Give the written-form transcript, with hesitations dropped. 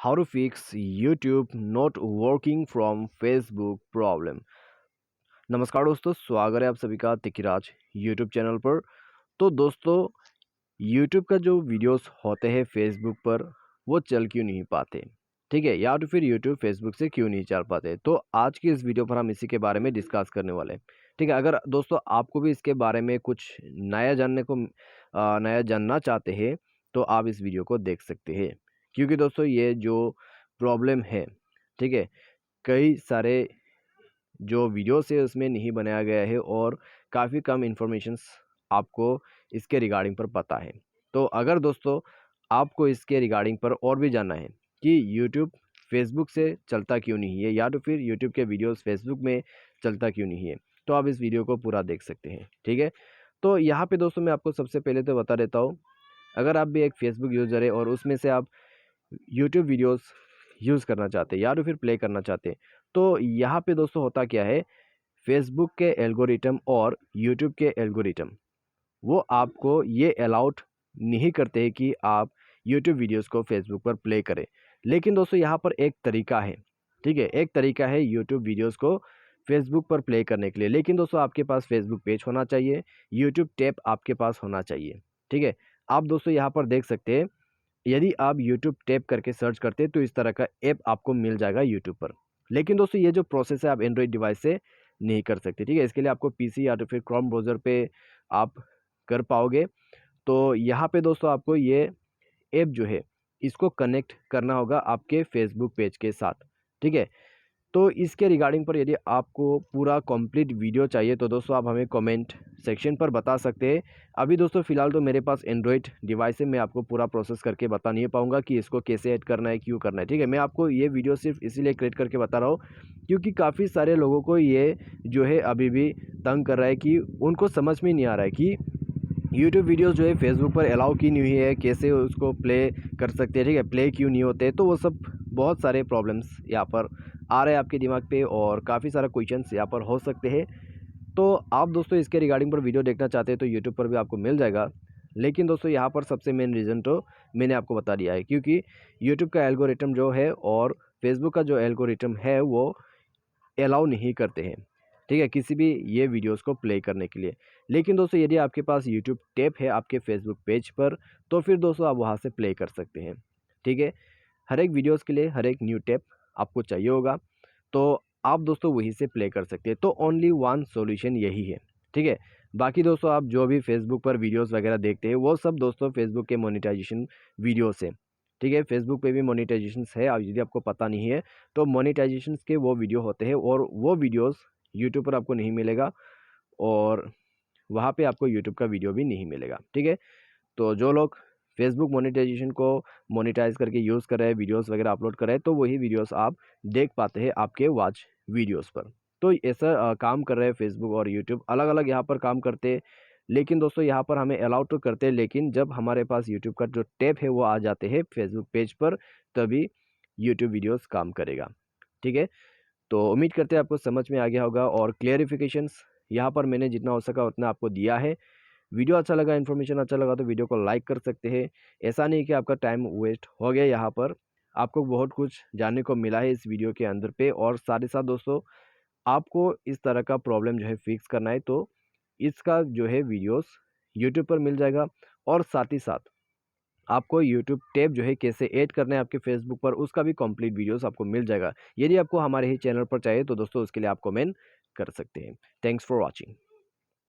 How to fix YouTube not working from Facebook problem. नमस्कार दोस्तों, स्वागत है आप सभी का तिकिराज YouTube चैनल पर। तो दोस्तों, YouTube का जो वीडियोस होते हैं Facebook पर वो चल क्यों नहीं पाते, ठीक है, या तो फिर YouTube Facebook से क्यों नहीं चल पाते। तो आज की इस वीडियो पर हम इसी के बारे में डिस्कस करने वाले हैं, ठीक है। अगर दोस्तों आपको भी इसके बारे में कुछ नया जानना चाहते हैं तो आप इस वीडियो को देख सकते हैं, क्योंकि दोस्तों ये जो प्रॉब्लम है, ठीक है, कई सारे जो वीडियोस है उसमें नहीं बनाया गया है और काफ़ी कम इन्फॉर्मेशंस आपको इसके रिगार्डिंग पर पता है। तो अगर दोस्तों आपको इसके रिगार्डिंग पर और भी जानना है कि यूट्यूब फेसबुक से चलता क्यों नहीं है, या तो फिर यूट्यूब के वीडियोस फेसबुक में चलता क्यों नहीं है, तो आप इस वीडियो को पूरा देख सकते हैं, ठीक है। तो यहाँ पे दोस्तों मैं आपको सबसे पहले तो बता देता हूँ, अगर आप भी एक फेसबुक यूज़र है और उसमें से आप यूट्यूब वीडियोस यूज़ करना चाहते हैं या तो फिर प्ले करना चाहते हैं, तो यहाँ पे दोस्तों होता क्या है, फेसबुक के एल्गोरिथम और यूट्यूब के एल्गोरिथम वो आपको ये अलाउड नहीं करते हैं कि आप यूट्यूब वीडियोस को फेसबुक पर प्ले करें। लेकिन दोस्तों यहाँ पर एक तरीका है, ठीक है, एक तरीका है यूट्यूब वीडियोस को फेसबुक पर प्ले करने के लिए। लेकिन दोस्तों आपके पास फेसबुक पेज होना चाहिए, यूट्यूब टैब आपके पास होना चाहिए, ठीक है। आप दोस्तों यहाँ पर देख सकते हैं, यदि आप यूट्यूब टैप करके सर्च करते हैं तो इस तरह का ऐप आपको मिल जाएगा यूट्यूब पर। लेकिन दोस्तों ये जो प्रोसेस है आप एंड्रॉइड डिवाइस से नहीं कर सकते, ठीक है। इसके लिए आपको पीसी या तो फिर क्रोम ब्राउज़र पे आप कर पाओगे। तो यहाँ पे दोस्तों आपको ये ऐप जो है इसको कनेक्ट करना होगा आपके फेसबुक पेज के साथ, ठीक है। तो इसके रिगार्डिंग पर यदि आपको पूरा कंप्लीट वीडियो चाहिए तो दोस्तों आप हमें कमेंट सेक्शन पर बता सकते हैं। अभी दोस्तों फ़िलहाल तो मेरे पास एंड्रॉयड डिवाइस है, मैं आपको पूरा प्रोसेस करके बता नहीं पाऊँगा कि इसको कैसे ऐड करना है, क्यों करना है, ठीक है। मैं आपको ये वीडियो सिर्फ इसीलिए क्रिएट करके बता रहा हूँ क्योंकि काफ़ी सारे लोगों को ये जो है अभी भी तंग कर रहा है कि उनको समझ में नहीं आ रहा है कि यूट्यूब वीडियोस जो है फेसबुक पर अलाउ क्यों नहीं है, कैसे उसको प्ले कर सकते हैं, ठीक है, प्ले क्यों नहीं होते। तो वो सब बहुत सारे प्रॉब्लम्स यहाँ पर आ रहे हैं आपके दिमाग पे और काफ़ी सारा क्वेश्चंस यहाँ पर हो सकते हैं। तो आप दोस्तों इसके रिगार्डिंग पर वीडियो देखना चाहते हैं तो यूट्यूब पर भी आपको मिल जाएगा। लेकिन दोस्तों यहाँ पर सबसे मेन रीज़न तो मैंने आपको बता दिया है, क्योंकि यूट्यूब का एल्गोरिथम जो है और फेसबुक का जो एल्गोरिथम है वो अलाउ नहीं करते हैं, ठीक है, किसी भी ये वीडियोस को प्ले करने के लिए। लेकिन दोस्तों यदि आपके पास यूट्यूब टैब है आपके फेसबुक पेज पर तो फिर दोस्तों आप वहाँ से प्ले कर सकते हैं, ठीक है। हर एक वीडियोस के लिए हर एक न्यू टैब आपको चाहिए होगा, तो आप दोस्तों वहीं से प्ले कर सकते हैं। तो ओनली वन सॉल्यूशन यही है, ठीक है। बाकी दोस्तों आप जो भी फेसबुक पर वीडियोस वगैरह देखते हैं वो सब दोस्तों फेसबुक के मोनेटाइजेशन वीडियोस है, ठीक है। फेसबुक पे भी मोनेटाइजेशन है, अब यदि आपको पता नहीं है तो मोनेटाइजेशन के वो वीडियो होते हैं और वो वीडियोस यूट्यूब पर आपको नहीं मिलेगा और वहाँ पे आपको यूट्यूब का वीडियो भी नहीं मिलेगा, ठीक है। तो जो लोग फेसबुक मोनेटाइजेशन को मोनेटाइज करके यूज़ कर रहे हैं, वीडियोस वगैरह अपलोड कर रहे हैं, तो वही वीडियोस आप देख पाते हैं आपके वॉच वीडियोस पर। तो ऐसा काम कर रहे हैं फेसबुक और यूट्यूब, अलग अलग यहाँ पर काम करते हैं। लेकिन दोस्तों यहाँ पर हमें अलाउ तो करते हैं, लेकिन जब हमारे पास यूट्यूब का जो टैब है वो आ जाते हैं फेसबुक पेज पर तभी यूट्यूब वीडियोस काम करेगा, ठीक है। तो उम्मीद करते हैं आपको समझ में आ गया होगा और क्लियरिफिकेशंस यहाँ पर मैंने जितना हो सका उतना आपको दिया है। वीडियो अच्छा लगा, इन्फॉर्मेशन अच्छा लगा तो वीडियो को लाइक कर सकते हैं। ऐसा नहीं कि आपका टाइम वेस्ट हो गया, यहाँ पर आपको बहुत कुछ जानने को मिला है इस वीडियो के अंदर पे। और साथ ही साथ दोस्तों आपको इस तरह का प्रॉब्लम जो है फिक्स करना है तो इसका जो है वीडियोस यूट्यूब पर मिल जाएगा। और साथ ही साथ आपको यूट्यूब टैब जो है कैसे ऐड करना है आपके फेसबुक पर उसका भी कंप्लीट वीडियोस आपको मिल जाएगा। यदि आपको हमारे ही चैनल पर चाहिए तो दोस्तों उसके लिए आप कमेंट कर सकते हैं। Thanks for watching.